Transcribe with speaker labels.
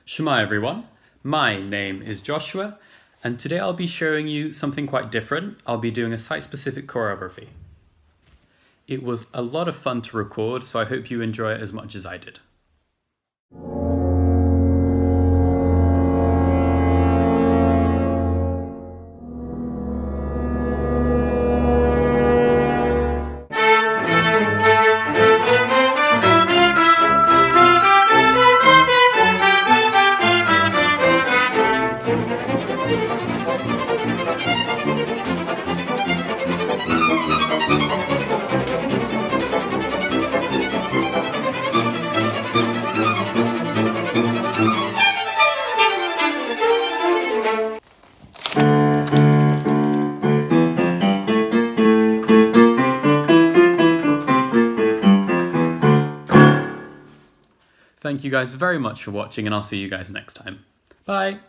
Speaker 1: Shema everyone, my name is Joshua, and today I'll be showing you something quite different. I'll be doing a site-specific choreography. It was a lot of fun to record, so I hope you enjoy it as much as I did. Thank you guys very much for watching, and I'll see you guys next time. Bye!